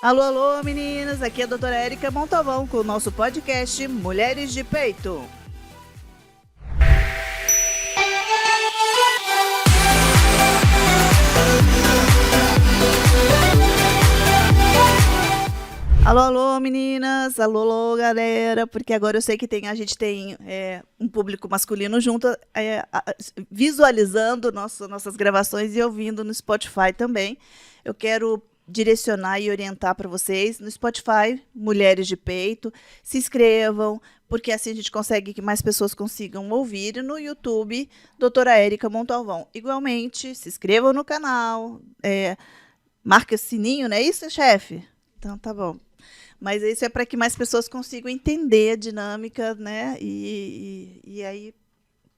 Alô, alô, meninas! Aqui é a doutora Érica Montalvão com o nosso podcast Mulheres de Peito. Alô, alô, meninas! Alô, alô, galera! Porque agora eu sei que a gente tem um público masculino junto, visualizando nossas gravações e ouvindo no Spotify também. Eu quero direcionar e orientar para vocês no Spotify, Mulheres de Peito. Se inscrevam, porque assim a gente consegue que mais pessoas consigam ouvir. E no YouTube, doutora Érica Montalvão. Igualmente, se inscrevam no canal, marque o sininho, não é isso, chefe? Então, tá bom. Mas isso é para que mais pessoas consigam entender a dinâmica, né? E aí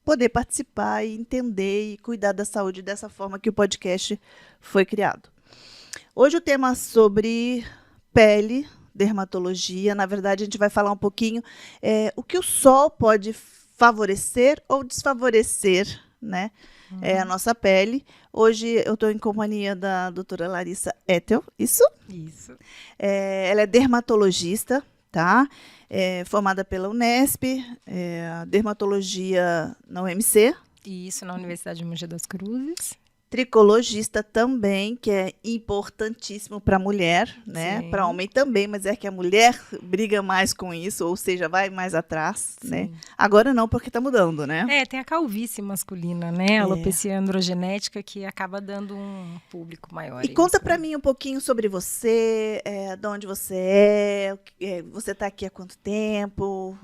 poder participar e entender e cuidar da saúde dessa forma que o podcast foi criado. Hoje o tema é sobre pele, dermatologia. Na verdade, a gente vai falar um pouquinho o que o sol pode favorecer ou desfavorecer, né? A nossa pele. Hoje eu estou em companhia da doutora Larissa Ethel, isso? Isso. Ela é dermatologista, tá? Formada pela Unesp, dermatologia na UMC. Isso, na Universidade de Mogi das Cruzes. Tricologista também, que é importantíssimo para a mulher, né? Para homem também, mas é que a mulher briga mais com isso, ou seja, vai mais atrás, né? Agora não, porque está mudando, né? Tem a calvície masculina, né? A alopecia androgenética, que acaba dando um público maior. E conta para mim um pouquinho sobre você, de onde você você está aqui há quanto tempo?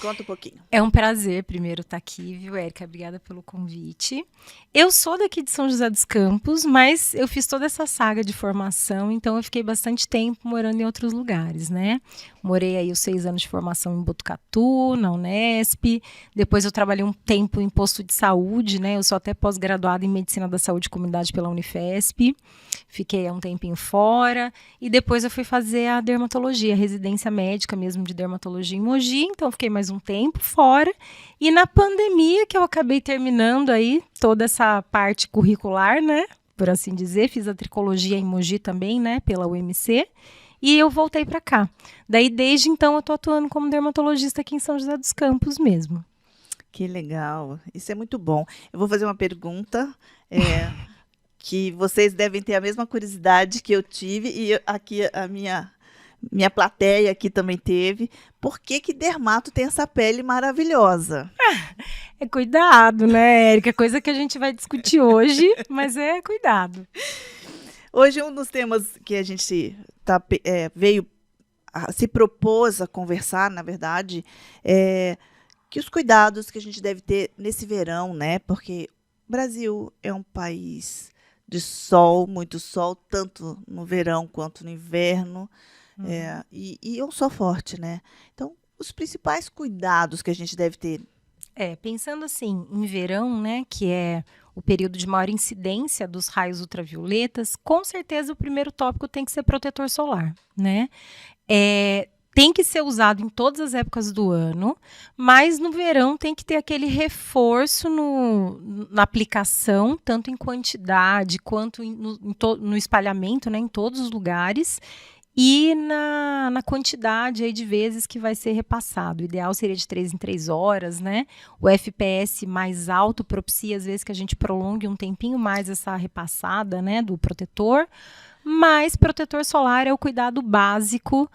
Conta um pouquinho. É um prazer, primeiro, estar aqui, viu, Érica? Obrigada pelo convite. Eu sou daqui de São José dos Campos, mas eu fiz toda essa saga de formação, então eu fiquei bastante tempo morando em outros lugares, né? Morei aí os 6 anos de formação em Botucatu, na Unesp, depois eu trabalhei um tempo em posto de saúde, né? Eu sou até pós-graduada em Medicina da Saúde e Comunidade pela Unifesp, fiquei um tempinho fora, e depois eu fui fazer a dermatologia, a residência médica mesmo de dermatologia em Mogi, então fiquei mais um tempo fora, e na pandemia que eu acabei terminando aí toda essa parte curricular, né, por assim dizer, fiz a tricologia em Mogi também, né, pela UMC, e eu voltei para cá. Daí, desde então, eu tô atuando como dermatologista aqui em São José dos Campos mesmo. Que legal, isso é muito bom. Eu vou fazer uma pergunta, que vocês devem ter a mesma curiosidade que eu tive, e aqui a minha plateia aqui também teve. Por que dermato tem essa pele maravilhosa? É cuidado, né, Érica? Coisa que a gente vai discutir hoje, mas é cuidado. Hoje, um dos temas que a gente se propôs a conversar, na verdade, que os cuidados que a gente deve ter nesse verão, né? Porque o Brasil é um país de sol, muito sol, tanto no verão quanto no inverno, e é um sol forte, né? Então, os principais cuidados que a gente deve ter. Pensando assim, em verão, né, que é o período de maior incidência dos raios ultravioletas, com certeza o primeiro tópico tem que ser protetor solar, né? Tem que ser usado em todas as épocas do ano, mas no verão tem que ter aquele reforço na aplicação, tanto em quantidade quanto no espalhamento, né, em todos os lugares, e na quantidade aí de vezes que vai ser repassado. O ideal seria de 3 em 3 horas, né? O FPS mais alto propicia, às vezes, que a gente prolongue um tempinho mais essa repassada, né, do protetor. Mas protetor solar é o cuidado básico.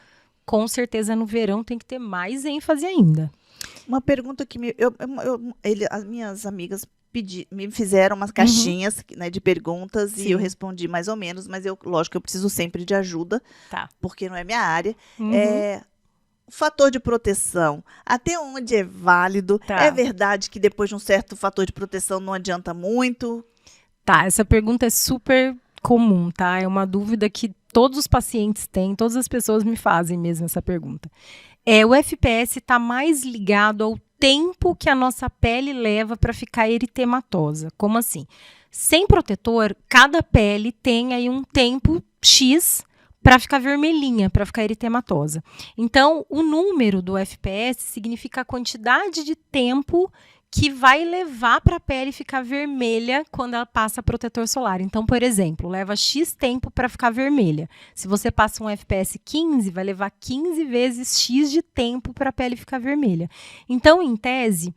Com certeza, no verão tem que ter mais ênfase ainda. Uma pergunta que as minhas amigas me fizeram umas caixinhas, né, de perguntas. Sim. E eu respondi mais ou menos, mas lógico que eu preciso sempre de ajuda, porque não é minha área. O fator de proteção, até onde é válido? É verdade que depois de um certo fator de proteção não adianta muito? Essa pergunta é super comum, tá? É uma dúvida que todos os pacientes têm, todas as pessoas me fazem mesmo essa pergunta. O FPS está mais ligado ao tempo que a nossa pele leva para ficar eritematosa. Como assim? Sem protetor, cada pele tem aí um tempo X para ficar vermelhinha, para ficar eritematosa. Então, o número do FPS significa a quantidade de tempo que vai levar para a pele ficar vermelha quando ela passa protetor solar. Então, por exemplo, leva X tempo para ficar vermelha. Se você passa um FPS 15, vai levar 15 vezes X de tempo para a pele ficar vermelha. Então, em tese,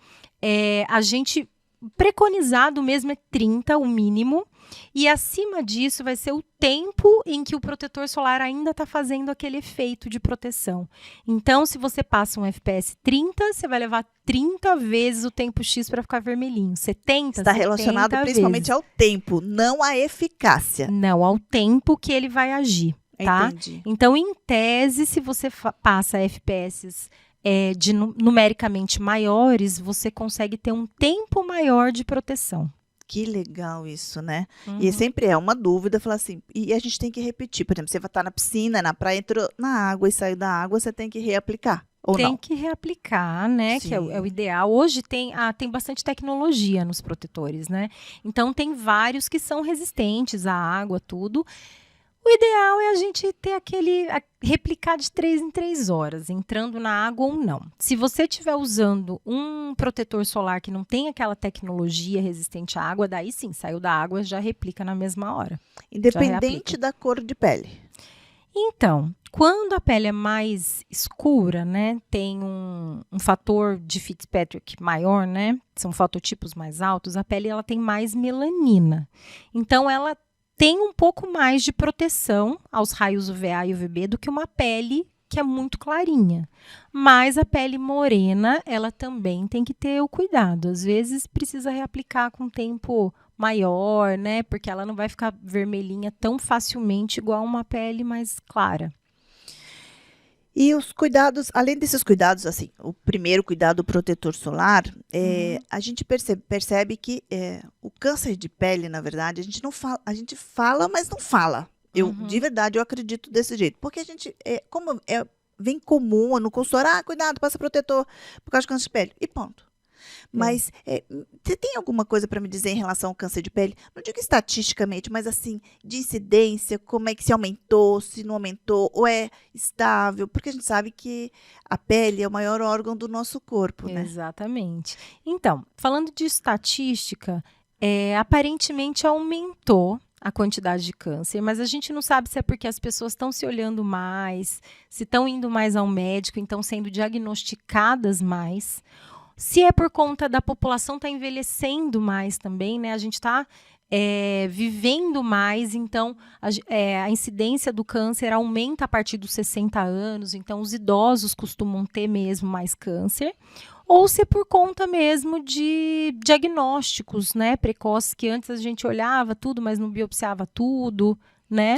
a gente preconizado mesmo é 30, o mínimo, e acima disso vai ser o tempo em que o protetor solar ainda está fazendo aquele efeito de proteção. Então, se você passa um FPS 30, você vai levar 30 vezes o tempo X para ficar vermelhinho. 70, Está relacionado principalmente ao tempo, não à eficácia. Não, ao tempo que ele vai agir, tá? Entendi. Então, em tese, se você passa FPS numericamente maiores, você consegue ter um tempo maior de proteção. Que legal isso, né? E sempre é uma dúvida, falar assim, e a gente tem que repetir. Por exemplo, você vai estar na piscina, na praia, entrou na água e saiu da água, você tem que reaplicar, ou não? Tem que reaplicar, né? Sim. Que é o ideal. Hoje tem bastante tecnologia nos protetores, né? Então, tem vários que são resistentes à água, tudo. O ideal é a gente ter replicar de 3 em 3 horas, entrando na água ou não. Se você estiver usando um protetor solar que não tem aquela tecnologia resistente à água, daí sim, saiu da água, já replica na mesma hora. Independente da cor de pele. Então, quando a pele é mais escura, né, tem um fator de Fitzpatrick maior, né, são fototipos mais altos, a pele ela tem mais melanina. Então, ela tem um pouco mais de proteção aos raios UVA e UVB do que uma pele que é muito clarinha. Mas a pele morena, ela também tem que ter o cuidado. Às vezes precisa reaplicar com tempo maior, né? Porque ela não vai ficar vermelhinha tão facilmente igual uma pele mais clara. E os cuidados, além desses cuidados, assim, o primeiro cuidado, o protetor solar, a gente percebe que o câncer de pele, na verdade, a gente fala, mas não fala. De verdade, eu acredito desse jeito. Porque a gente, como vem comum no consultório, cuidado, passa protetor por causa de câncer de pele, e ponto. Mas você tem alguma coisa para me dizer em relação ao câncer de pele? Não digo estatisticamente, mas assim, de incidência, como é que se aumentou, se não aumentou, ou é estável? Porque a gente sabe que a pele é o maior órgão do nosso corpo, né? Exatamente. Então, falando de estatística, aparentemente aumentou a quantidade de câncer, mas a gente não sabe se é porque as pessoas estão se olhando mais, se estão indo mais ao médico, então sendo diagnosticadas mais. Se é por conta da população estar envelhecendo mais também, né? A gente está vivendo mais, então a incidência do câncer aumenta a partir dos 60 anos, então os idosos costumam ter mesmo mais câncer. Ou se é por conta mesmo de diagnósticos, né, precoces, que antes a gente olhava tudo, mas não biopsiava tudo, né?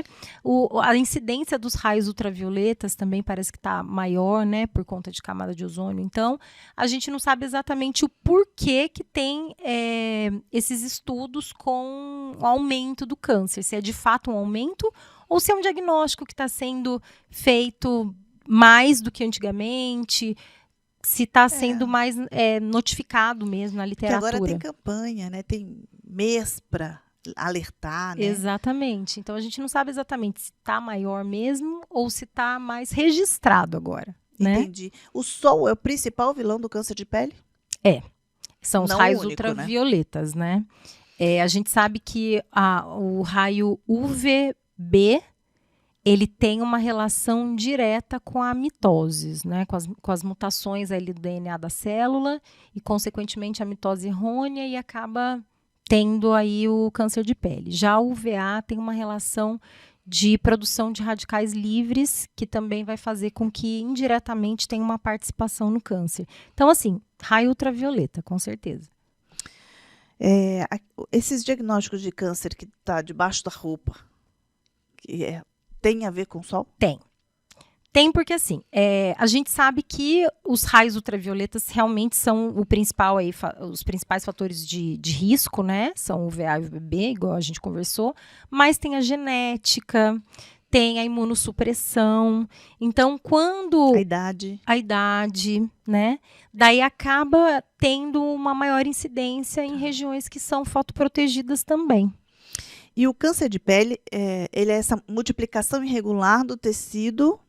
A incidência dos raios ultravioletas também parece que está maior, né, por conta de camada de ozônio. Então, a gente não sabe exatamente o porquê que tem esses estudos com o aumento do câncer. Se é de fato um aumento ou se é um diagnóstico que está sendo feito mais do que antigamente, se está sendo mais notificado mesmo na literatura. Porque agora tem campanha, né? Tem mês para alertar, né? Exatamente. Então, a gente não sabe exatamente se está maior mesmo ou se está mais registrado agora, né? Entendi. O sol é o principal vilão do câncer de pele? São os Não raios único, ultravioletas, né? A gente sabe que o raio UVB, ele tem uma relação direta com a mitose, né? Com as mutações ali do DNA da célula e, consequentemente, a mitose errônea e acaba tendo aí o câncer de pele. Já o UVA tem uma relação de produção de radicais livres, que também vai fazer com que, indiretamente, tenha uma participação no câncer. Então, assim, raio ultravioleta, com certeza. Esses diagnósticos de câncer que está debaixo da roupa, tem a ver com o sol? Tem porque, assim, a gente sabe que os raios ultravioletas realmente são os principais fatores de risco, né? São o UVA e o UVB, igual a gente conversou, mas tem a genética, tem a imunossupressão. Então, quando... A idade, né? Daí acaba tendo uma maior incidência em regiões que são fotoprotegidas também. E o câncer de pele, ele é essa multiplicação irregular do tecido...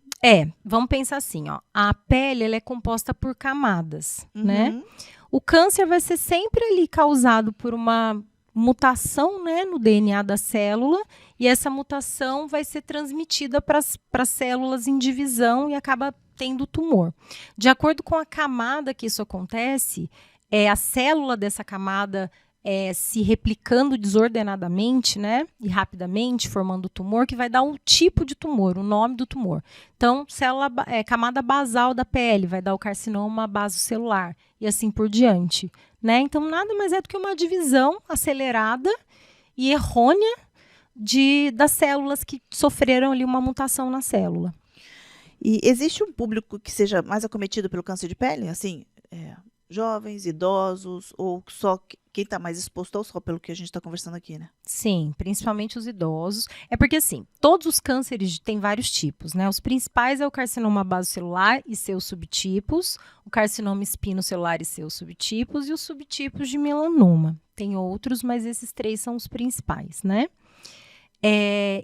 Vamos pensar assim, ó. A pele ela é composta por camadas, né? O câncer vai ser sempre ali causado por uma mutação, né, no DNA da célula, e essa mutação vai ser transmitida para as células em divisão e acaba tendo tumor. De acordo com a camada que isso acontece, a célula dessa camada se replicando desordenadamente, né, e rapidamente, formando tumor, que vai dar um tipo de tumor, o nome do tumor. Então, camada basal da pele vai dar o carcinoma basocelular, e assim por diante. Né? Então, nada mais é do que uma divisão acelerada e errônea das células que sofreram ali uma mutação na célula. E existe um público que seja mais acometido pelo câncer de pele? Assim, jovens, idosos, ou só quem está mais exposto, ou só pelo que a gente está conversando aqui, né? Sim, principalmente os idosos. É porque, assim, todos os cânceres têm vários tipos, né? Os principais é o carcinoma basocelular e seus subtipos, o carcinoma espinocelular e seus subtipos, e os subtipos de melanoma. Tem outros, mas esses 3 são os principais, né?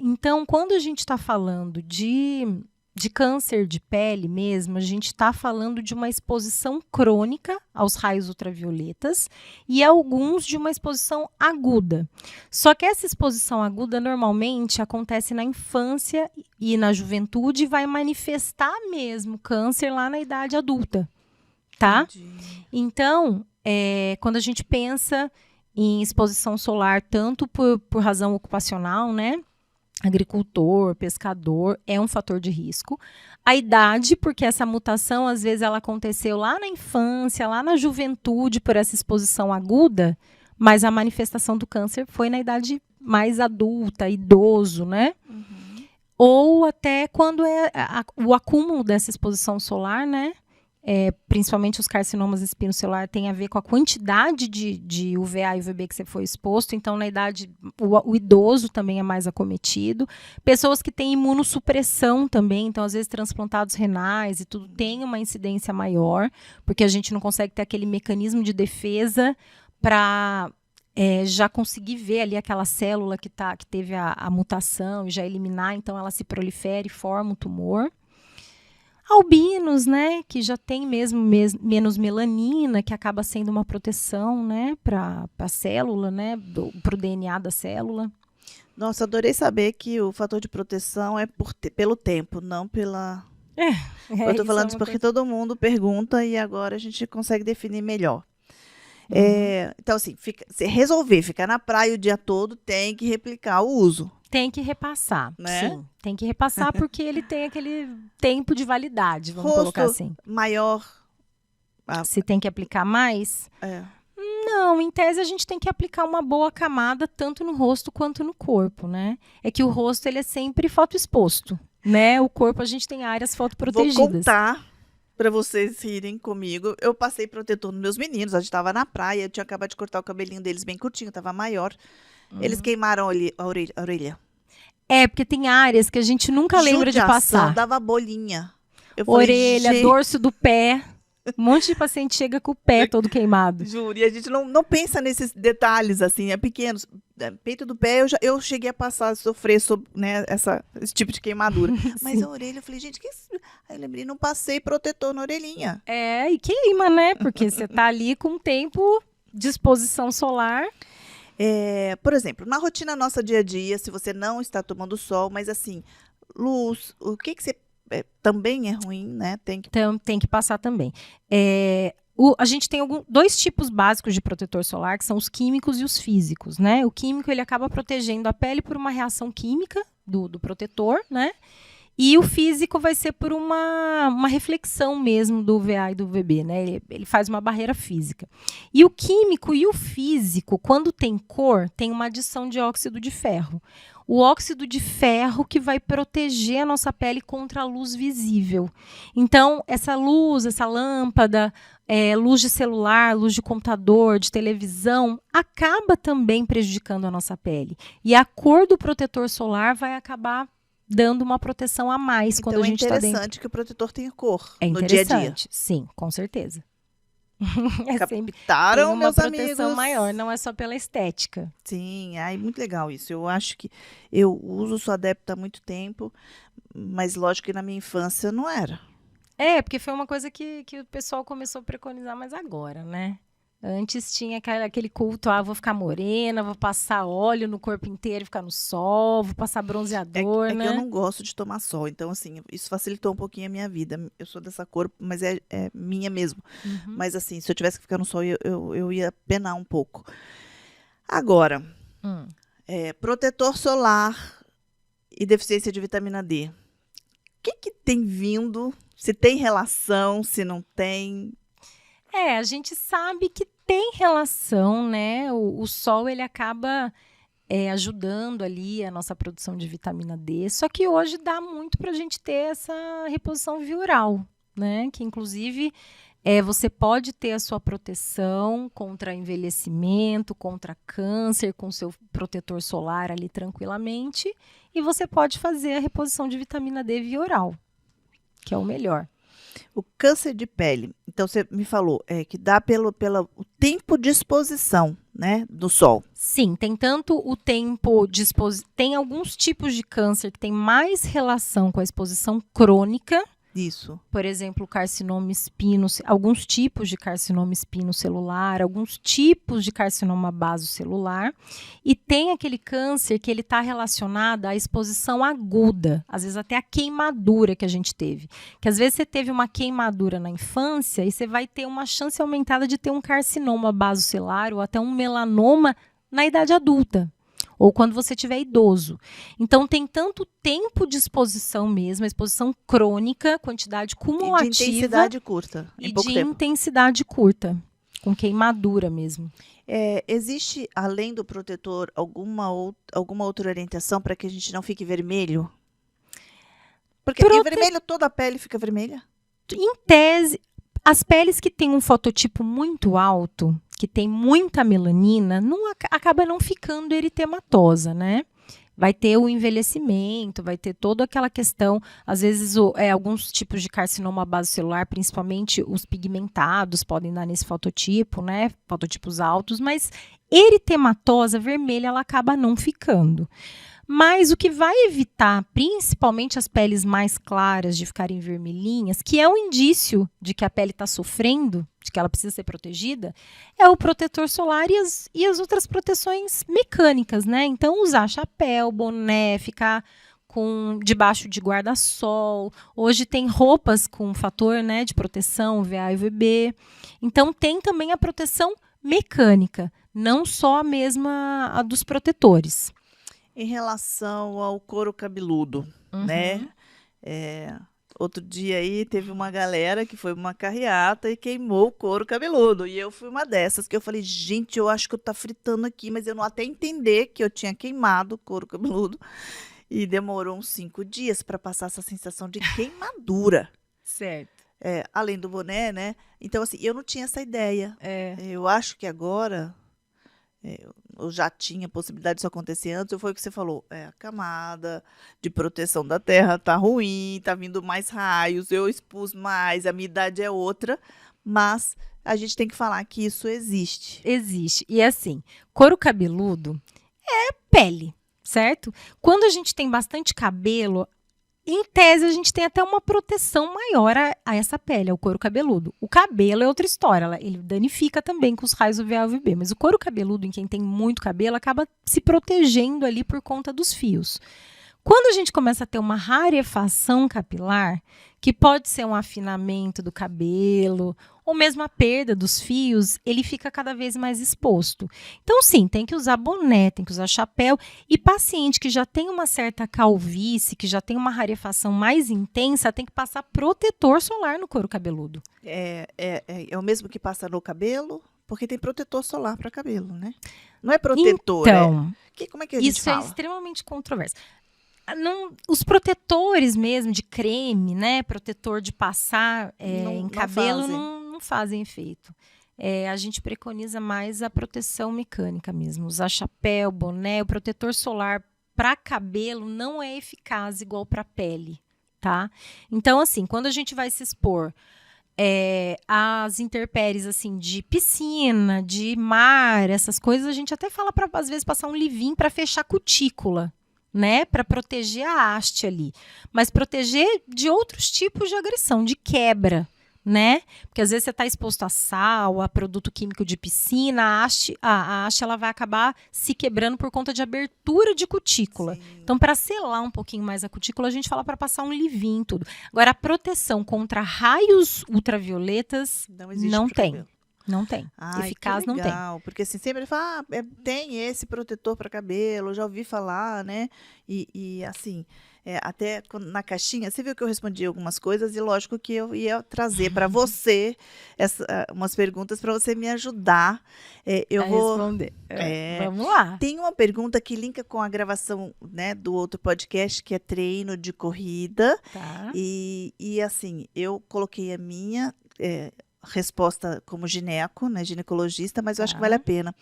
Então, quando a gente está falando de câncer de pele mesmo, a gente está falando de uma exposição crônica aos raios ultravioletas e alguns de uma exposição aguda. Só que essa exposição aguda normalmente acontece na infância e na juventude e vai manifestar mesmo câncer lá na idade adulta, tá? Entendi. Então, quando a gente pensa em exposição solar, tanto por razão ocupacional, né? Agricultor, pescador, é um fator de risco. A idade, porque essa mutação, às vezes, ela aconteceu lá na infância, lá na juventude, por essa exposição aguda, mas a manifestação do câncer foi na idade mais adulta, idoso, né? Uhum. Ou até quando o acúmulo dessa exposição solar, né? Principalmente os carcinomas espinocelular tem a ver com a quantidade de UVA e UVB que você foi exposto. Então, na idade, o idoso também é mais acometido. Pessoas que têm imunossupressão também, então, às vezes, transplantados renais e tudo, tem uma incidência maior, porque a gente não consegue ter aquele mecanismo de defesa para já conseguir ver ali aquela célula que teve a mutação e já eliminar, então ela se prolifera e forma o tumor. Albinos, né, que já tem menos melanina, que acaba sendo uma proteção, né, para a célula, né, para o DNA da célula. Nossa, adorei saber que o fator de proteção é pelo tempo, não pela... Eu estou falando isso porque todo mundo pergunta e agora a gente consegue definir melhor. Então, assim, se resolver ficar na praia o dia todo, tem que replicar o uso. Tem que repassar, né? Sim. Tem que repassar porque ele tem aquele tempo de validade, vamos colocar assim. Maior. Se tem que aplicar mais? Não, em tese a gente tem que aplicar uma boa camada tanto no rosto quanto no corpo, né? É que o rosto ele é sempre fotoexposto, né? O corpo a gente tem áreas fotoprotegidas. Vou contar para vocês rirem comigo. Eu passei protetor nos meus meninos, a gente estava na praia, eu tinha acabado de cortar o cabelinho deles bem curtinho, estava maior. Eles queimaram a orelha. Porque tem áreas que a gente nunca lembra de passar. Dava bolinha. Orelha, dorso do pé. Um monte de paciente chega com o pé todo queimado. Juro, e a gente não pensa nesses detalhes, assim, pequenos. Peito do pé, eu cheguei a sofrer né, esse tipo de queimadura. Mas a orelha, eu falei, gente, Aí eu lembrei, não passei protetor na orelhinha. E queima, né? Porque você tá ali com tempo de exposição solar. Por exemplo, na rotina nossa dia a dia, se você não está tomando sol, mas assim, luz, o que você também é ruim, né? Tem que passar também. A gente tem dois tipos básicos de protetor solar, que são os químicos e os físicos, né? O químico, ele acaba protegendo a pele por uma reação química do protetor, né? E o físico vai ser por uma reflexão mesmo do UVA e do UVB, né? Ele faz uma barreira física. E o químico e o físico, quando tem cor, tem uma adição de óxido de ferro. O óxido de ferro que vai proteger a nossa pele contra a luz visível. Então, essa luz, essa lâmpada, luz de celular, luz de computador, de televisão, acaba também prejudicando a nossa pele. E a cor do protetor solar vai acabar dando uma proteção a mais quando a gente está dentro. É interessante que o protetor tenha cor no dia a dia. Sim, com certeza. Captaram, tem uma meus proteção amigos. maior, não é só pela estética. Sim, muito legal isso. Eu acho que eu sou adepta há muito tempo, mas lógico que na minha infância não era. Porque foi uma coisa que o pessoal começou a preconizar mais agora, né? Antes tinha aquele culto, vou ficar morena, vou passar óleo no corpo inteiro, ficar no sol, vou passar bronzeador, É né? que eu não gosto de tomar sol, então assim, isso facilitou um pouquinho a minha vida. Eu sou dessa cor, mas é minha mesmo. Uhum. Mas assim, se eu tivesse que ficar no sol, eu ia penar um pouco. Agora, protetor solar e deficiência de vitamina D. O que tem vindo? Se tem relação, se não tem? A gente sabe que tem relação, né? O sol, ele acaba ajudando ali a nossa produção de vitamina D, só que hoje dá muito para a gente ter essa reposição viral, né? Que inclusive você pode ter a sua proteção contra envelhecimento, contra câncer, com seu protetor solar ali tranquilamente, e você pode fazer a reposição de vitamina D via oral, que é o melhor. O câncer de pele, então você me falou, que dá pelo tempo de exposição, né, do sol. Sim, tem tanto o tempo de exposição, tem alguns tipos de câncer que tem mais relação com a exposição crônica. Isso. Por exemplo, carcinoma alguns tipos de carcinoma espinocelular, alguns tipos de carcinoma basocelular. E tem aquele câncer que ele está relacionado à exposição aguda, às vezes até a queimadura que a gente teve. Que às vezes você teve uma queimadura na infância e você vai ter uma chance aumentada de ter um carcinoma basocelular ou até um melanoma na idade adulta. Ou quando você tiver idoso. Então, tem tanto tempo de exposição mesmo, a exposição crônica, quantidade cumulativa. E de intensidade curta. E de intensidade curta, com queimadura mesmo. Existe, além do protetor, alguma outra orientação para que a gente não fique vermelho? Porque em vermelho toda a pele fica vermelha? Em tese, as peles que têm um fototipo muito alto, que tem muita melanina, acaba não ficando eritematosa, né? Vai ter o envelhecimento, vai ter toda aquela questão, às vezes alguns tipos de carcinoma basocelular, principalmente os pigmentados, podem dar nesse fototipo, né? Fototipos altos, mas eritematosa, vermelha, ela acaba não ficando. Mas o que vai evitar, principalmente as peles mais claras, de ficarem vermelhinhas, que é um indício de que a pele está sofrendo, de que ela precisa ser protegida, é o protetor solar e as outras proteções mecânicas, né? Então, usar chapéu, boné, ficar debaixo de guarda-sol. Hoje tem roupas com fator, né, de proteção, UVA e UVB. Então, tem também a proteção mecânica, não só a mesma a dos protetores. Em relação ao couro cabeludo, né? Outro dia aí teve uma galera que foi uma carreata e queimou o couro cabeludo. E eu fui uma dessas que eu falei, gente, eu acho que eu tá fritando aqui, mas eu não até entender que eu tinha queimado o couro cabeludo. E demorou uns 5 dias para passar essa sensação de queimadura. Certo. Além do boné, né? Então, assim, eu não tinha essa ideia. Eu acho que agora... eu já tinha possibilidade disso acontecer antes, foi o que você falou, a camada de proteção da terra tá ruim, tá vindo mais raios, eu expus mais, a minha idade é outra, mas a gente tem que falar que isso existe. Existe. E assim, couro cabeludo é pele, certo? Quando a gente tem bastante cabelo, em tese, a gente tem até uma proteção maior a essa pele, ao couro cabeludo. O cabelo é outra história, ele danifica também com os raios UVA e UVB, mas o couro cabeludo, em quem tem muito cabelo, acaba se protegendo ali por conta dos fios. Quando a gente começa a ter uma rarefação capilar, que pode ser um afinamento do cabelo, ou mesmo a perda dos fios, ele fica cada vez mais exposto. Então, sim, tem que usar boné, tem que usar chapéu. E paciente que já tem uma certa calvície, que já tem uma rarefação mais intensa, tem que passar protetor solar no couro cabeludo. É o mesmo que passa no cabelo? Porque tem protetor solar para cabelo, né? Não é protetor, então, como é que a gente fala? Isso é extremamente controverso. Os protetores mesmo de creme, né? Protetor de passar em cabelo não fazem efeito. A gente preconiza mais a proteção mecânica mesmo. Usar chapéu, boné, o protetor solar para cabelo não é eficaz igual para pele, tá? Então, assim, quando a gente vai se expor às intempéries assim, de piscina, de mar, essas coisas, a gente até fala para, às vezes, passar um livinho para fechar a cutícula, né, para proteger a haste ali, mas proteger de outros tipos de agressão, de quebra, né? Porque às vezes você está exposto a sal, a produto químico de piscina, a haste ela vai acabar se quebrando por conta de abertura de cutícula. Sim. Então, para selar um pouquinho mais a cutícula, a gente fala para passar um livinho e tudo. Agora, a proteção contra raios ultravioletas não pro tem. cabelo. Não tem. Ai, Eficaz que não tem. legal, porque assim, sempre ele fala, tem esse protetor para cabelo, já ouvi falar, né? E assim, até na caixinha, você viu que eu respondi algumas coisas e lógico que eu ia trazer para você umas perguntas para você me ajudar. Eu vou responder. Vamos lá. Tem uma pergunta que linka com a gravação, né, do outro podcast, que é treino de corrida. Tá. E assim, eu coloquei a minha resposta como gineco, né, ginecologista, mas eu acho que vale a pena.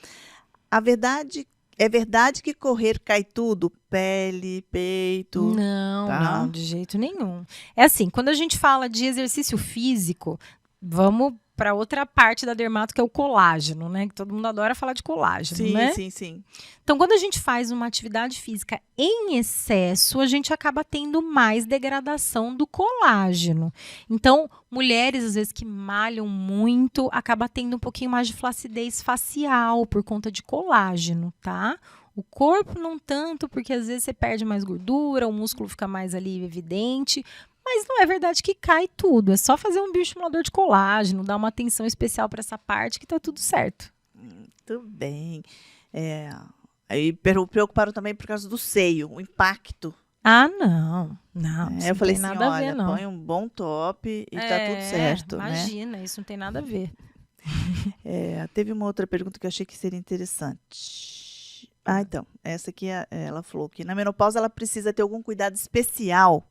É verdade que correr cai tudo? Pele, peito? Não, tá? não, de jeito nenhum. É assim, quando a gente fala de exercício físico, vamos para outra parte da dermato, que é o colágeno, né? Que todo mundo adora falar de colágeno, Sim, né? sim. Então, quando a gente faz uma atividade física em excesso, a gente acaba tendo mais degradação do colágeno. Então, mulheres, às vezes, que malham muito, acaba tendo um pouquinho mais de flacidez facial por conta de colágeno, tá? O corpo não tanto, porque às vezes você perde mais gordura, o músculo fica mais ali evidente. Mas não é verdade que cai tudo. É só fazer um bioestimulador de colágeno, dar uma atenção especial para essa parte que tá tudo certo. Muito bem. Aí preocuparam também por causa do seio, o impacto. Ah, não. Não, isso eu não falei tem assim, nada a olha, ver, não. põe um bom top e tá tudo certo, imagina, né? isso não tem nada a ver. Teve uma outra pergunta que eu achei que seria interessante. Então, essa aqui, ela falou que na menopausa ela precisa ter algum cuidado especial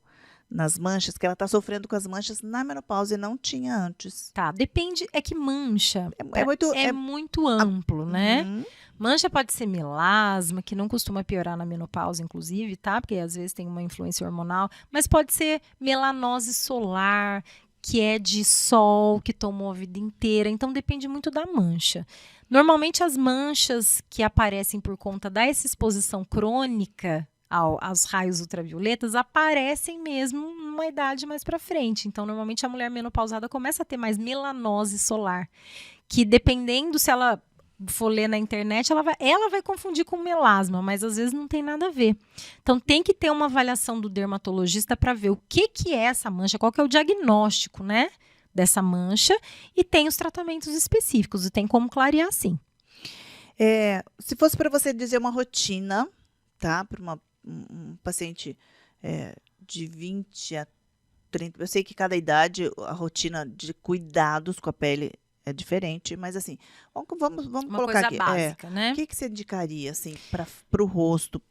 nas manchas, que ela está sofrendo com as manchas na menopausa e não tinha antes. Tá, depende, é que mancha É muito amplo, né? Uhum. Mancha pode ser melasma, que não costuma piorar na menopausa, inclusive, tá? Porque às vezes tem uma influência hormonal, mas pode ser melanose solar, que é de sol, que tomou a vida inteira, então depende muito da mancha. Normalmente as manchas que aparecem por conta dessa exposição crônica aos raios ultravioletas aparecem mesmo numa idade mais para frente. Então, normalmente a mulher menopausada começa a ter mais melanose solar, que dependendo se ela for ler na internet, ela vai confundir com melasma, mas às vezes não tem nada a ver. Então, tem que ter uma avaliação do dermatologista para ver o que é essa mancha, qual que é o diagnóstico, né, dessa mancha, e tem os tratamentos específicos, e tem como clarear sim. Se fosse para você dizer uma rotina, tá, para um paciente de 20 a 30, eu sei que cada idade, a rotina de cuidados com a pele é diferente, mas assim, vamos uma colocar coisa aqui. Básica, né? O que você indicaria, assim, para o rosto?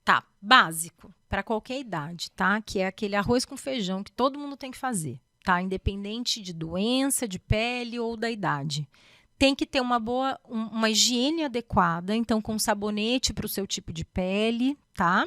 Tá, básico, para qualquer idade, tá? Que é aquele arroz com feijão que todo mundo tem que fazer, tá? Independente de doença, de pele ou da idade. Tem que ter uma higiene adequada, então com sabonete para o seu tipo de pele, tá?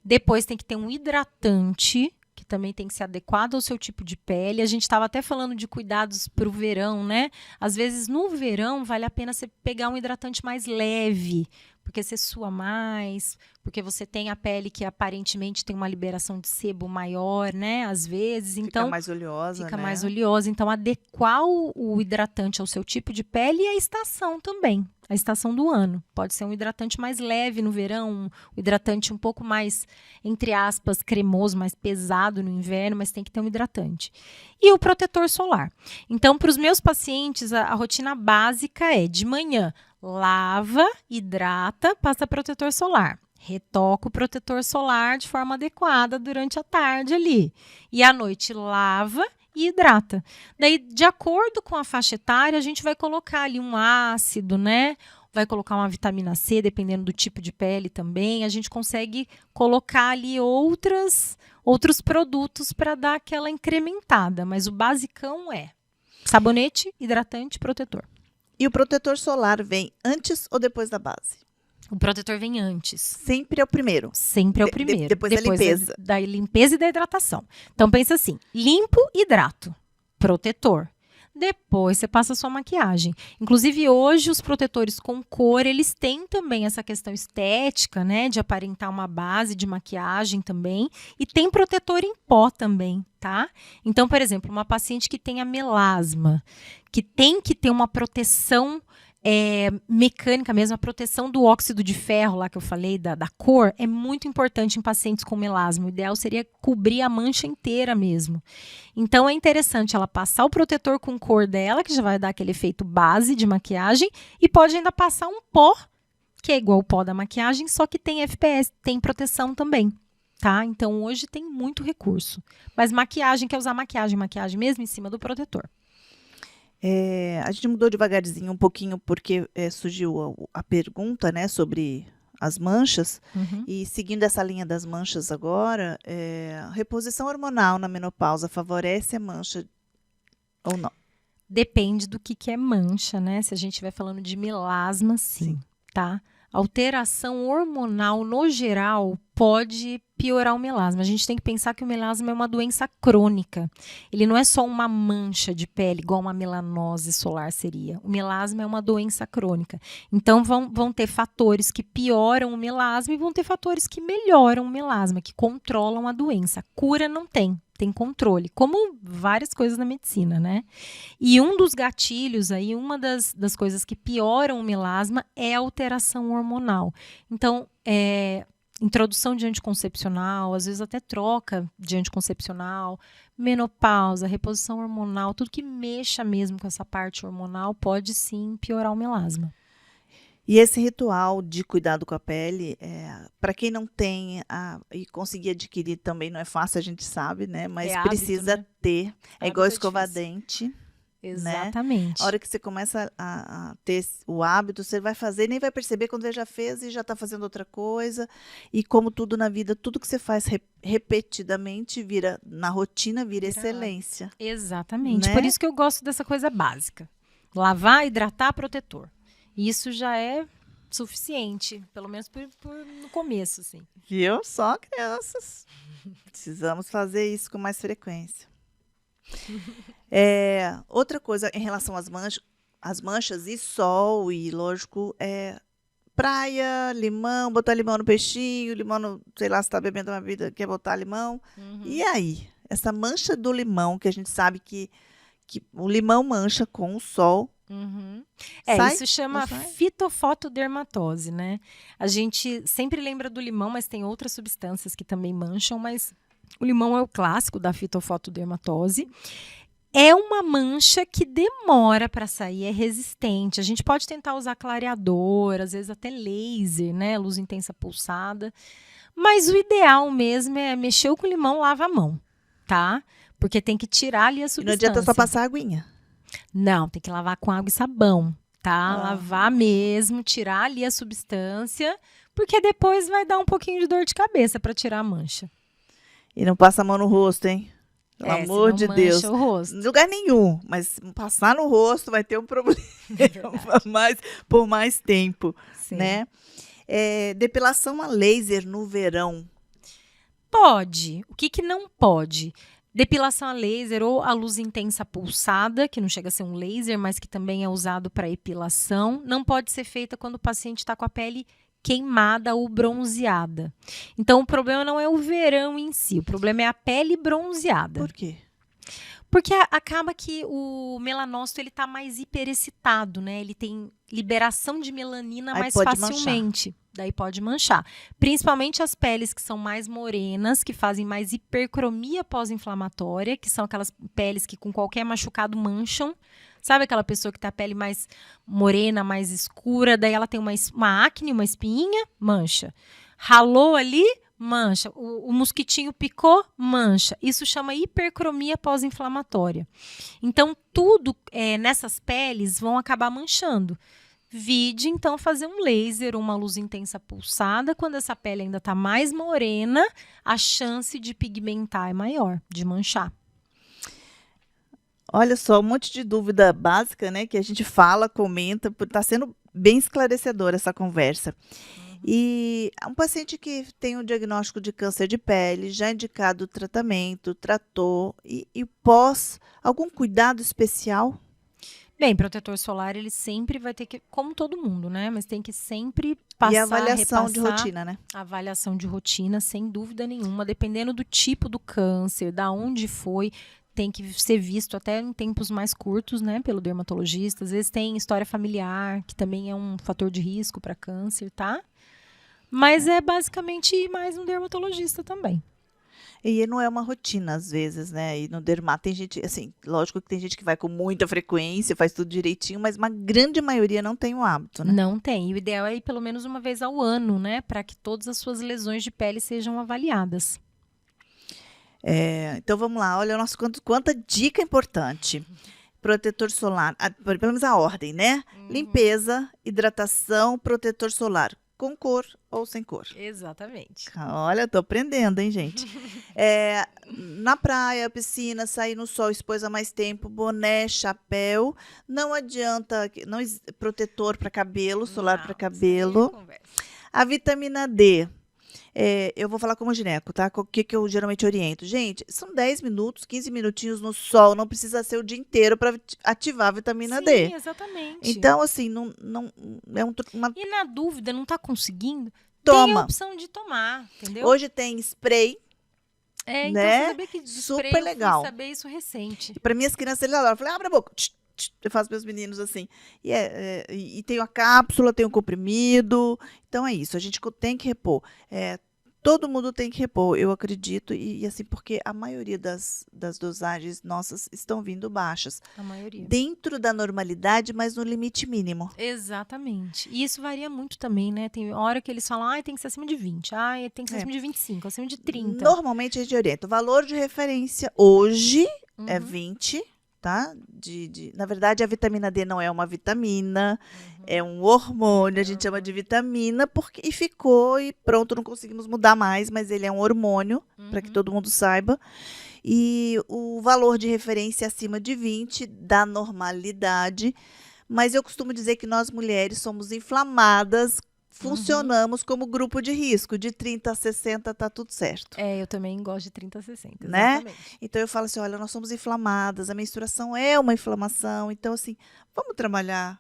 Depois tem que ter um hidratante, que também tem que ser adequado ao seu tipo de pele. A gente estava até falando de cuidados para o verão, né? Às vezes no verão vale a pena você pegar um hidratante mais leve, porque você sua mais, porque você tem a pele que aparentemente tem uma liberação de sebo maior, né? Às vezes, então Fica mais oleosa, fica né? mais oleosa. Então, adequar o hidratante ao seu tipo de pele e a estação também, a estação do ano. Pode ser um hidratante mais leve no verão, um hidratante um pouco mais, entre aspas, cremoso, mais pesado no inverno, mas tem que ter um hidratante. E o protetor solar. Então, para os meus pacientes, a rotina básica é de manhã, lava, hidrata, passa protetor solar. Retoca o protetor solar de forma adequada durante a tarde ali. E à noite lava e hidrata. Daí, de acordo com a faixa etária, a gente vai colocar ali um ácido, né? Vai colocar uma vitamina C, dependendo do tipo de pele também. A gente consegue colocar ali outros produtos para dar aquela incrementada. Mas o basicão é sabonete, hidratante, protetor. E o protetor solar vem antes ou depois da base? O protetor vem antes. Sempre é o primeiro. Sempre é o primeiro. Depois da limpeza. Da limpeza e da hidratação. Então, pensa assim, limpo, hidrato, protetor. Depois você passa a sua maquiagem. Inclusive, hoje, os protetores com cor, eles têm também essa questão estética, né? De aparentar uma base de maquiagem também. E tem protetor em pó também, tá? Então, por exemplo, uma paciente que tenha melasma, que tem que ter uma proteção mecânica mesmo, a proteção do óxido de ferro, lá que eu falei, da cor, é muito importante em pacientes com melasma. O ideal seria cobrir a mancha inteira mesmo. Então, é interessante ela passar o protetor com cor dela, que já vai dar aquele efeito base de maquiagem, e pode ainda passar um pó, que é igual o pó da maquiagem, só que tem FPS, tem proteção também. Tá? Então, hoje tem muito recurso. Mas maquiagem, quer usar maquiagem mesmo em cima do protetor. A gente mudou devagarzinho um pouquinho porque surgiu a pergunta, né, sobre as manchas. E seguindo essa linha das manchas agora, reposição hormonal na menopausa favorece a mancha ou não? Depende do que é mancha, né? Se a gente estiver falando de melasma, sim. Tá? Alteração hormonal, no geral, pode piorar o melasma. A gente tem que pensar que o melasma é uma doença crônica. Ele não é só uma mancha de pele, igual uma melanose solar seria. O melasma é uma doença crônica. Então, vão ter fatores que pioram o melasma e vão ter fatores que melhoram o melasma, que controlam a doença. Cura não tem. Tem controle, como várias coisas na medicina, né? E um dos gatilhos aí, uma das coisas que pioram o melasma é a alteração hormonal. Então, introdução de anticoncepcional, às vezes até troca de anticoncepcional, menopausa, reposição hormonal, tudo que mexa mesmo com essa parte hormonal pode sim piorar o melasma. E esse ritual de cuidado com a pele, para quem não tem e conseguir adquirir também não é fácil, a gente sabe, né? Mas hábito, precisa né? ter. É igual escovar difícil. dente. Exatamente. Né? A hora que você começa a ter o hábito, você vai fazer, nem vai perceber quando você já fez e já está fazendo outra coisa. E como tudo na vida, tudo que você faz repetidamente na rotina vira excelência. Exatamente. Né? Por isso que eu gosto dessa coisa básica. Lavar, hidratar, protetor. Isso já é suficiente, pelo menos no começo, assim. Viu? Só crianças. Precisamos fazer isso com mais frequência. Outra coisa em relação às manchas e sol, e lógico, praia, limão, botar limão no peixinho, limão no, sei lá, se está bebendo uma vida, quer botar limão. E aí? Essa mancha do limão, que a gente sabe que o limão mancha com o sol. Isso chama fitofotodermatose, né? A gente sempre lembra do limão, mas tem outras substâncias que também mancham, mas o limão é o clássico da fitofotodermatose. É uma mancha que demora para sair, é resistente. A gente pode tentar usar clareador, às vezes até laser, né? Luz intensa pulsada. Mas o ideal mesmo é mexer com o limão, lava a mão, tá? Porque tem que tirar ali a substância. E não adianta só passar aguinha. Não, tem que lavar com água e sabão, tá? Lavar mesmo, tirar ali a substância, porque depois vai dar um pouquinho de dor de cabeça para tirar a mancha. E não passa a mão no rosto, hein? Pelo amor de Deus. O rosto. Em lugar nenhum, mas passar no rosto vai ter um problema por mais tempo, né? Depilação a laser no verão. Pode. O que não pode? Depilação a laser ou a luz intensa pulsada, que não chega a ser um laser, mas que também é usado para epilação, não pode ser feita quando o paciente está com a pele queimada ou bronzeada. Então, o problema não é o verão em si, o problema é a pele bronzeada. Por quê? Porque acaba que o melanócito está mais hiperexcitado, né? Ele tem liberação de melanina mais facilmente. Manchar. Daí pode manchar. Principalmente as peles que são mais morenas, que fazem mais hipercromia pós-inflamatória, que são aquelas peles que com qualquer machucado mancham. Sabe aquela pessoa que tem a pele mais morena, mais escura, daí ela tem uma acne, uma espinha, mancha. Ralou ali, mancha. O mosquitinho picou, mancha. Isso chama hipercromia pós-inflamatória. Então, tudo nessas peles vão acabar manchando. Vide, então, fazer um laser ou uma luz intensa pulsada. Quando essa pele ainda está mais morena, a chance de pigmentar é maior, de manchar. Olha só, um monte de dúvida básica, né? Que a gente fala, comenta, está sendo bem esclarecedora essa conversa. E um paciente que tem um diagnóstico de câncer de pele, já indicado o tratamento, tratou, e pós, algum cuidado especial? Bem, protetor solar ele sempre vai ter que, como todo mundo, né? Mas tem que sempre E a passar, avaliação de repassar rotina, né? a avaliação de rotina, sem dúvida nenhuma, dependendo do tipo do câncer, da onde foi, tem que ser visto até em tempos mais curtos, né, pelo dermatologista. Às vezes tem história familiar, que também é um fator de risco para câncer, tá? Mas é basicamente ir mais um dermatologista também. E não é uma rotina, às vezes, né? E no dermato tem gente, assim, lógico que tem gente que vai com muita frequência, faz tudo direitinho, mas uma grande maioria não tem o hábito, né? Não tem. E o ideal é ir pelo menos uma vez ao ano, né, para que todas as suas lesões de pele sejam avaliadas. Então vamos lá, olha nossa, quanta dica importante. Protetor solar, pelo menos a ordem, né? Limpeza, hidratação, protetor solar. Com cor ou sem cor? Exatamente. Olha, tô aprendendo, hein, gente? Na praia, piscina, sair no sol, expôs há mais tempo, boné, chapéu. Não adianta, protetor para cabelo, solar para cabelo. A vitamina D. Eu vou falar como gineco, tá? O que eu geralmente oriento? Gente, são 10 minutos, 15 minutinhos no sol, não precisa ser o dia inteiro para ativar a vitamina D. Sim, exatamente. Então, assim, não é uma... E na dúvida, não tá conseguindo? Tem a Toma. opção de tomar, entendeu? Hoje tem spray, então né? você sabia que de Super spray legal. Eu fui saber isso recente. Para minhas crianças, eles adoram. Eu falei, abre a boca. Eu faço meus meninos assim. E tem a cápsula, tem o comprimido. Então é isso, a gente tem que repor. Todo mundo tem que repor, eu acredito, e assim, porque a maioria das dosagens nossas estão vindo baixas. A maioria. Dentro da normalidade, mas no limite mínimo. Exatamente. E isso varia muito também, né? Tem hora que eles falam, tem que ser acima de 20, tem que ser acima de 25, acima de 30. Normalmente a gente orienta. O valor de referência hoje é 20, tá? Na verdade, a vitamina D não é uma vitamina, é um hormônio, a gente chama de vitamina, e ficou e pronto, não conseguimos mudar mais, mas ele é um hormônio, para que todo mundo saiba. E o valor de referência é acima de 20 da normalidade, mas eu costumo dizer que nós mulheres somos inflamadas, funcionamos como grupo de risco, de 30 a 60 tá tudo certo. Eu também gosto de 30 a 60, né? Exatamente. Então eu falo assim, olha, nós somos inflamadas, a menstruação é uma inflamação, então assim, vamos trabalhar.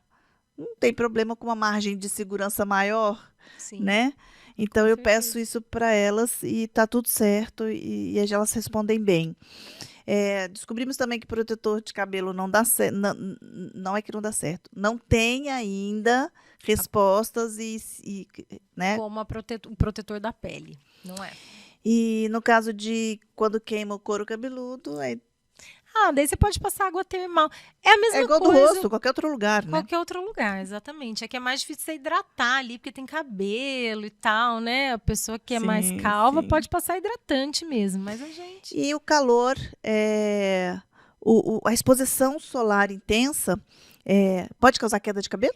Não tem problema com uma margem de segurança maior, Sim. né? Então eu peço isso para elas e tá tudo certo e elas respondem bem. Descobrimos também que protetor de cabelo não dá certo, não é que não dá certo, não tem ainda respostas né? Como o protetor da pele, não é? E no caso de quando queima o couro cabeludo, daí você pode passar água termal. É a mesma coisa. É igual do rosto, qualquer outro lugar, né? Qualquer outro lugar, exatamente. É que é mais difícil você hidratar ali, porque tem cabelo e tal, né? A pessoa que é mais calva pode passar hidratante mesmo, mas a gente... E o calor, a exposição solar intensa, pode causar queda de cabelo?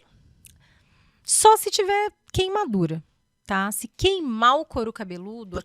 Só se tiver queimadura, tá? Se queimar o couro cabeludo...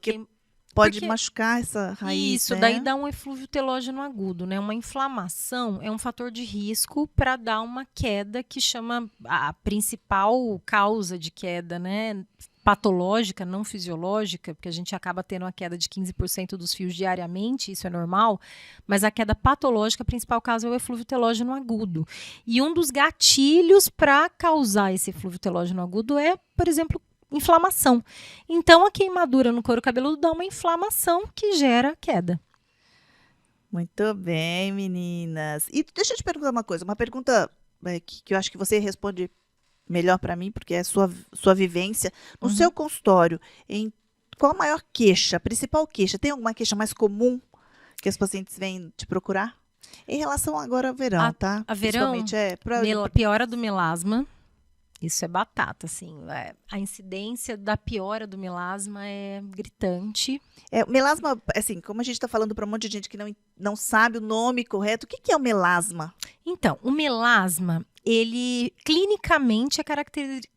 Pode machucar essa raiz, Isso, né? daí dá um eflúvio telógeno agudo, né? Uma inflamação é um fator de risco para dar uma queda que chama a principal causa de queda, né? Patológica, não fisiológica, porque a gente acaba tendo uma queda de 15% dos fios diariamente, isso é normal, mas a queda patológica, a principal causa é o eflúvio telógeno agudo. E um dos gatilhos para causar esse eflúvio telógeno agudo é, por exemplo, inflamação. Então, a queimadura no couro cabeludo dá uma inflamação que gera queda. Muito bem, meninas. E deixa eu te perguntar uma coisa, uma pergunta que eu acho que você responde melhor para mim, porque é sua vivência. No seu consultório, qual a maior queixa, a principal queixa? Tem alguma queixa mais comum que os pacientes vêm te procurar? Em relação agora ao verão, tá? A verão, piora do melasma. Isso é batata, assim. A incidência da piora do melasma é gritante. O melasma, assim, como a gente está falando para um monte de gente que não sabe o nome correto, o que é o melasma? Então, o melasma, ele clinicamente é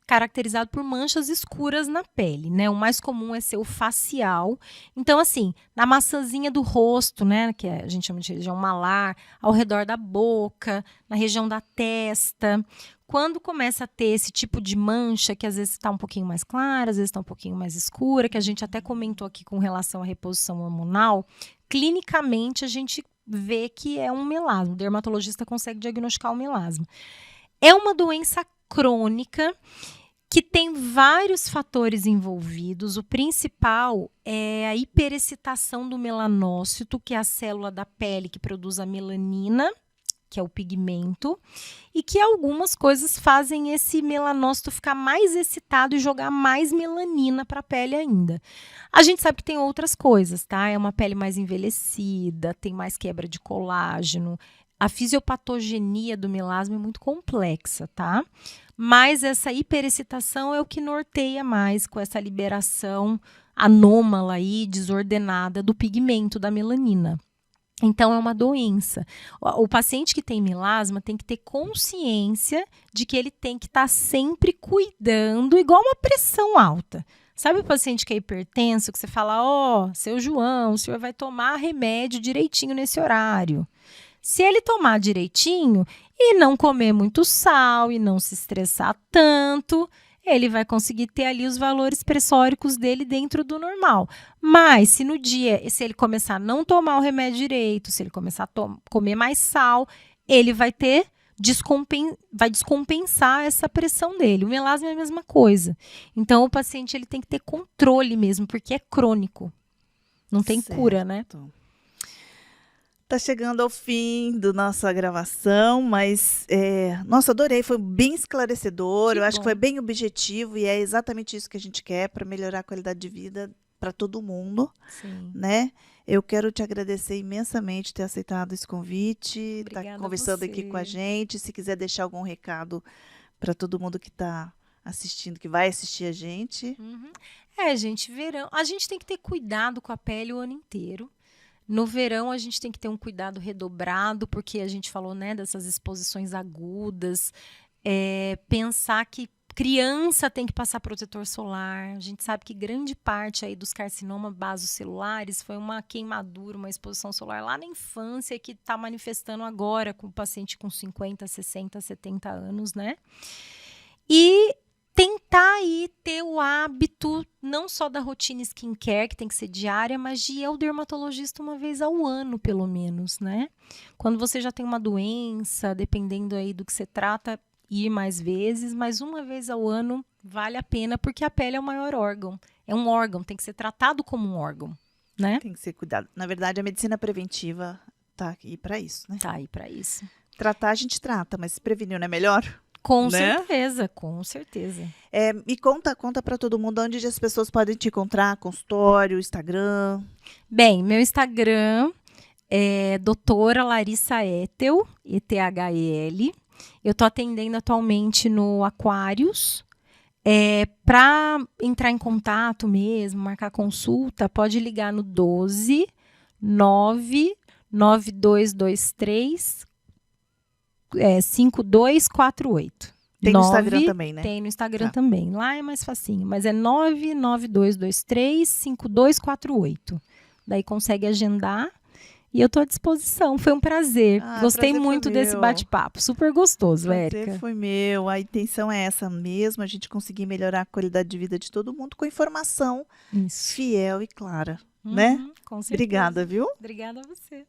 caracterizado por manchas escuras na pele, né? O mais comum é ser o facial. Então, assim, na maçãzinha do rosto, né? Que a gente chama de região malar, ao redor da boca, na região da testa. Quando começa a ter esse tipo de mancha, que às vezes está um pouquinho mais clara, às vezes está um pouquinho mais escura, que a gente até comentou aqui com relação à reposição hormonal, clinicamente a gente vê que é um melasma. O dermatologista consegue diagnosticar o melasma. É uma doença crônica que tem vários fatores envolvidos. O principal é a hiperexcitação do melanócito, que é a célula da pele que produz a melanina, que é o pigmento, e que algumas coisas fazem esse melanócito ficar mais excitado e jogar mais melanina para a pele ainda. A gente sabe que tem outras coisas, tá? É uma pele mais envelhecida, tem mais quebra de colágeno. A fisiopatogenia do melasma é muito complexa, tá? Mas essa hiperexcitação é o que norteia mais com essa liberação anômala e desordenada do pigmento da melanina. Então, é uma doença. O paciente que tem melasma tem que ter consciência de que ele tem que estar sempre cuidando, igual uma pressão alta. Sabe o paciente que é hipertenso, que você fala, seu João, o senhor vai tomar remédio direitinho nesse horário. Se ele tomar direitinho e não comer muito sal e não se estressar tanto, ele vai conseguir ter ali os valores pressóricos dele dentro do normal. Mas se no dia, se ele começar a não tomar o remédio direito, se ele começar a comer mais sal, ele vai ter vai descompensar essa pressão dele. O melasma é a mesma coisa. Então, o paciente ele tem que ter controle mesmo, porque é crônico. Não tem cura, né? Tá chegando ao fim da nossa gravação, mas, nossa, adorei, foi bem esclarecedor, eu acho que foi bem objetivo e é exatamente isso que a gente quer para melhorar a qualidade de vida para todo mundo, né? Eu quero te agradecer imensamente ter aceitado esse convite, estar conversando aqui com a gente. Se quiser deixar algum recado para todo mundo que está assistindo, que vai assistir a gente. Gente, verão. A gente tem que ter cuidado com a pele o ano inteiro. No verão, a gente tem que ter um cuidado redobrado, porque a gente falou, né, dessas exposições agudas. Pensar que criança tem que passar protetor solar. A gente sabe que grande parte aí dos carcinomas basocelulares foi uma queimadura, uma exposição solar lá na infância que está manifestando agora com o paciente com 50, 60, 70 anos, né? E tentar aí ter o hábito, não só da rotina skincare, que tem que ser diária, mas de ir ao dermatologista uma vez ao ano, pelo menos, né? Quando você já tem uma doença, dependendo aí do que você trata, ir mais vezes, mas uma vez ao ano vale a pena, porque a pele é o maior órgão. É um órgão, tem que ser tratado como um órgão, né? Tem que ser cuidado. Na verdade, a medicina preventiva tá aí para isso, né? Tá aí para isso. Tratar a gente trata, mas se prevenir não é melhor? Com né? certeza, com certeza. E conta para todo mundo onde as pessoas podem te encontrar, consultório, Instagram. Bem, meu Instagram é doutora Larissa Ethel, E-T-H-E-L. Eu estou atendendo atualmente no Aquários. Para entrar em contato mesmo, marcar consulta, pode ligar no 12 99223 5248. Tem no Instagram também, né? Tem no Instagram também. Lá é mais facinho, mas é 99223 5248. Daí consegue agendar e eu tô à disposição. Foi um prazer. Gostei muito desse bate-papo. Super gostoso, Érica. Prazer foi meu. A intenção é essa mesmo, a gente conseguir melhorar a qualidade de vida de todo mundo com informação fiel e clara, né? Com certeza. Obrigada, viu? Obrigada a você.